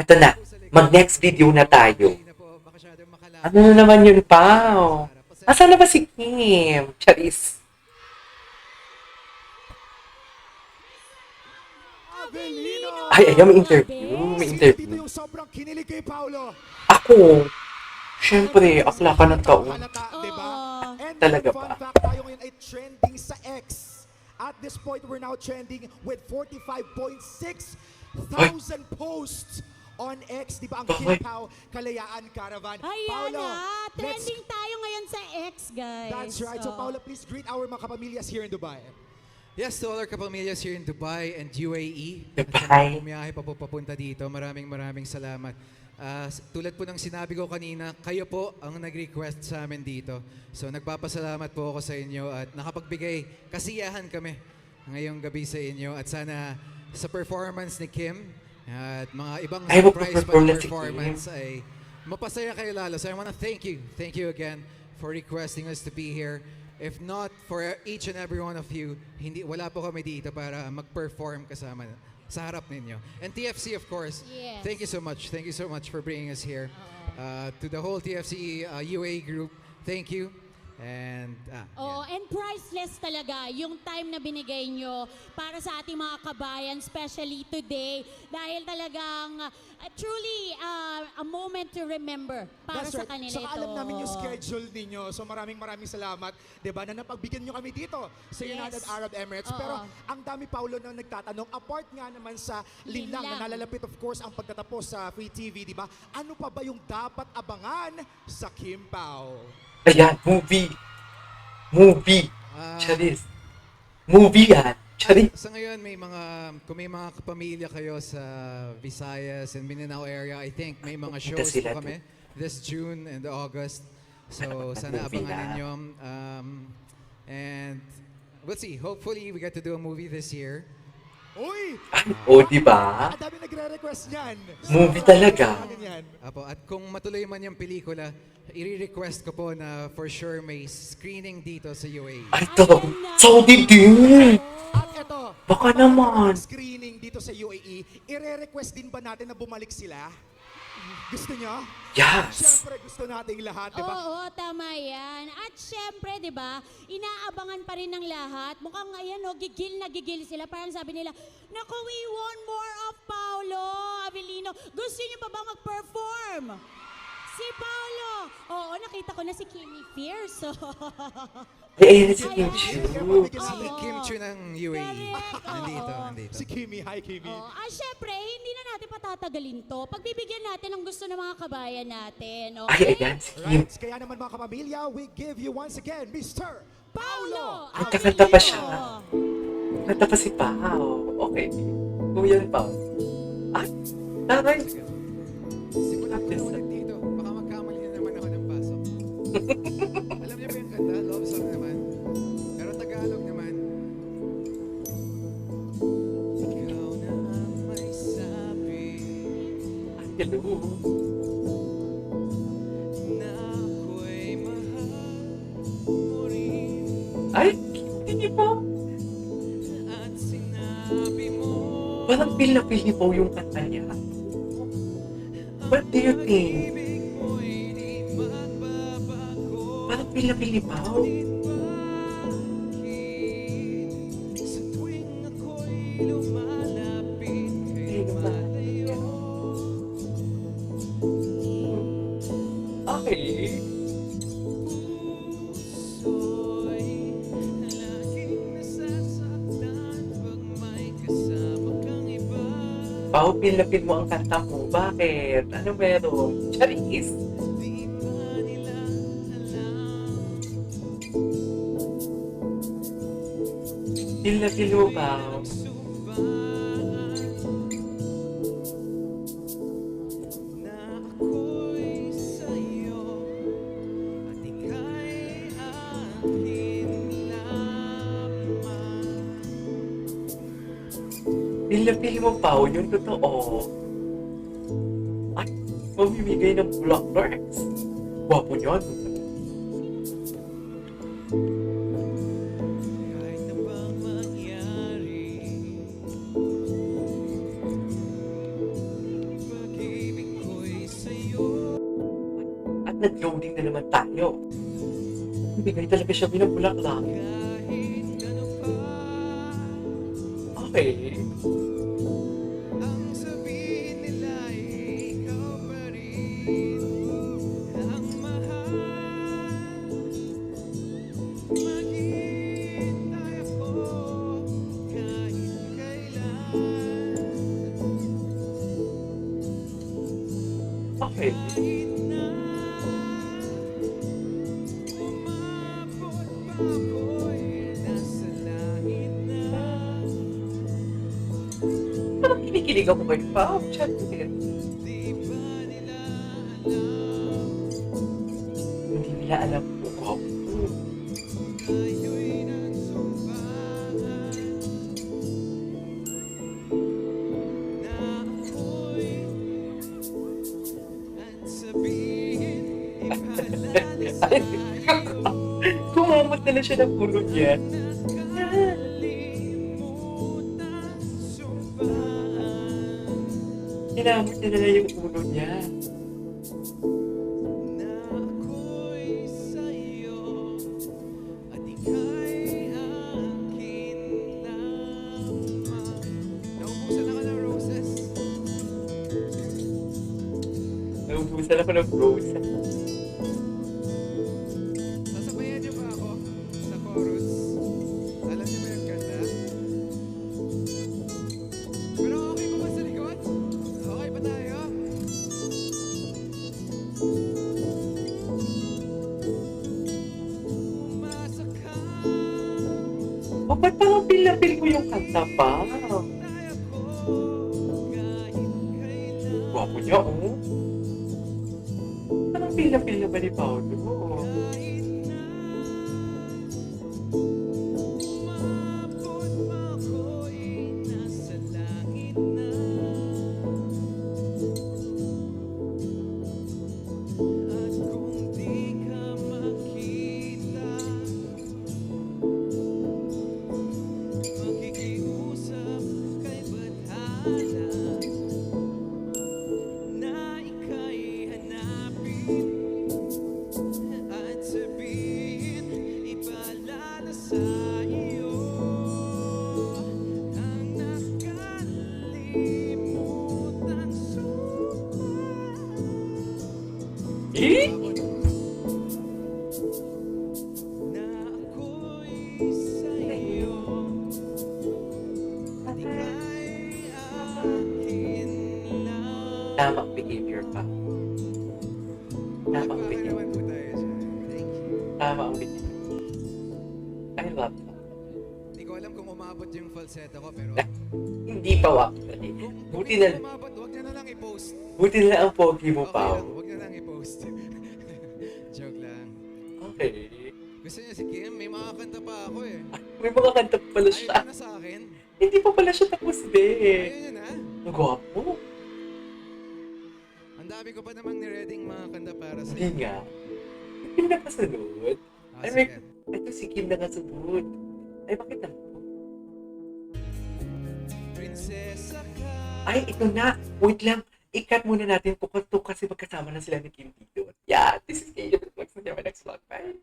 Ito na, mag-next video na tayo. Ano na naman yun, Pao? Asan na ba si Kim? Charis. Avelino! Ay, ayaw, may interview. May Sino dito interview. yung sobrang kinilig kay Paolo? Ako, syempre, akla ka ng taon. Halata, di ba? And Talaga fun ba? fact tayo ngayon ay trending sa X. At this point, we're now trending with 45.6 thousand posts on X. Di ba ang Bakit? Kim Pao Kalayaan Caravan? Ayan Paolo, na, let's- trending tayo ngayon sa X, guys. That's right. So Oh. Paolo, please greet our mga kapamilyas here in Dubai. Yes, to all our kapamilyas here in Dubai and UAE. Dubai. At sa mga bumiyahe pa po papunta dito, maraming salamat. Tulad po ng sinabi ko kanina, kayo po ang nag-request sa amin dito. So nagpapasalamat po ako sa inyo at nakapagbigay kasiyahan kami ngayong gabi sa inyo. At sana sa performance ni Kim at mga ibang Ay, surprise pa magpa-perform na na si Kim. performance ay mapasaya kayo lalo. So I wanna thank you. Thank you again for requesting us to be here. If not for each and every one of you, wala po kami dito para mag-perform kasama sa harap ninyo. And TFC, of course, Yes. thank you so much. Thank you so much for bringing us here. To the whole TFC UAE group, thank you. And, Oo, yeah. and priceless talaga yung time na binigay nyo para sa ating mga kabayan, especially today. Dahil talagang truly a moment to remember para That's sa right. kanila Saka ito. alam namin yung Oo. schedule ninyo. So maraming salamat, 'di ba? Na napagbigyan nyo kami dito sa Yes. United Arab Emirates. Oo. Pero ang dami Paulo na nagtatanong, apart nga naman sa linlang na Linlang. nalalapit of course ang pagtatapos sa Free TV, 'di ba? Ano pa ba yung dapat abangan sa Kim Pao? Ayan, movie. Movie. Charis. Movie yan. Charis. Sa ngayon, kung may mga kapamilya kayo sa Visayas and Mindanao area, I think may mga Punta shows sila po kami this June and August. So, sana Movie abangan na. ninyo. And we'll see. Hopefully, we get to do a movie this year. Uy! O, di ba? Ang dami nagre-request niyan. Movie talaga. Ganyan. Apo, at kung matuloy man yung pelikula, i-request ko po na for sure may screening dito sa UAE. Ay, to. Saudi din. At eto, Baka kapag naman. screening dito sa UAE, ire-request din ba natin na bumalik sila? Gusto nyo? Yes. Siyempre gusto nating lahat, di ba? Oo, tama yan. At syempre, di ba, inaabangan pa rin ng lahat. Mukhang ayan, no, gigil na gigil sila. Parang sabi nila, naku, we want more of Paolo Avelino. Gusto niyo pa ba mag-perform? Si Paolo. Oo, nakita ko na si Kimmy Fierce. Ay, ayun si Kim Ayan. Chu. Si Oo. Kim Chu ng UAE. Correct. Nandito, Oo. nandito. Si Kimi, hi Kimi. Oh, syempre, hindi na natin patatagalin to. Pagbibigyan natin ang gusto ng mga kabayan natin. Ay, Okay? ayan si Kim. Right, kaya naman mga kapamilya, we give you once again, Mr. Paolo! Paolo! Kakanta pa siya. Avelino. Kanta pa si Pao. Okay. Kuya Pao. Ay, taray. Simulan ko na ulit dito. Baka magkamali na naman ako ng pasok. Alam niyo ba yung kanta? Love song naman. Pero Tagalog naman. Ikaw na ang may sabi Ay, hello. na ako'y mahal mo rin. Ay, hindi po. At sinabi mo Parang feel na feel ni Pao yung kanta niya. What do you think? ibig mo'y di magbabago. Parang feel na feel ni Pao. Bakit sa tuwing ako'y lumalapit kay malayo? Okay. Puso'y laging nasasaktan pag may kasama kang iba. Pao, feel na feel mo ang kanta mo. Bakit? Ano meron? Charis. Di ba nila alam? Feel na feel mo, Pao. Na ako'y sa'yo at ika'y akin lamang. Feel na feel mo, Pao. Yung totoo. Ay, mamimigay ng black darts. Gwapo niyan. Kahit na bang mangyari, pag-ibig nag-loading na naman tayo. Bigay talaga siya binabulaklak. Okay. Ang sabihin nila ay ikaw pa rin ang mahal. Maghihintay ako kahit kailan. Okay. Kahit na umabot pa ako'y nasa langit na. Parang kinikilig ako kay Pao. Chat din. Di ba nila alam Hindi nila alam kung ako. tayo'y nagsumbahan na ako'y at sabihin ipaalala sa'yo Kumamot na lang siya ng puno niya. nakalimutan sumbahan Kinamot niya na lang yung puno niya. na ako'y sa'yo at ika'y akin lamang. Naubusan ako ng roses. Naubusan ako ng rose. Sasabayan niyo ba ako sa chorus? Alam niyo ba yung kanta? Pero okay pa ba sa likod? Okay ba tayo? Umasa ka, O, ba't parang feel na feel ko yung kanta pa? tayo ko kahit kailan. Gwapo niya, oh. Parang feel na ba ni Paolo? Kahit na umabot pa ako'y nasa langit na. At kung di ka makita, makikiusap kay Badhana na ika'y hanapin at sabihin ipaalala sa iyo ang nakalimutan Eh? na ako'y sa'yo at ika'y akin lang. Tamang behavior pa. Tamang Baka behavior. naman po tayo dyan. Thank you. Tama ang behavior. I love that. Hindi ko alam kung umabot yung falsetto ko pero Hindi pa wak. kung Buti hindi na, umabot, huwag niyo na lang i-post. buti na lang ang pogi mo, Okay Pao. lang, huwag niyo lang i-post. Joke lang. Okay. Gusto niya si Kim, may mga kanta pa ako eh. May mga kanta pa pala Ayaw siya. niya na sa akin. Hindi pa pala siya tapos din. Ayaw niya na. Ang gwapo. Ang dami ko pa namang nireading mga kanta para sa Hindi nga. Kim na kasunod. Ah, Ay, may, sige. ito si Kim na kasunod. Ay, bakit naman? Prinsesa ka. Ay, ito na. Wait lang. I-cut muna natin kung kasi magkasama na sila ni Kim dito. Yeah, this is Kayo. Next vlog. Bye.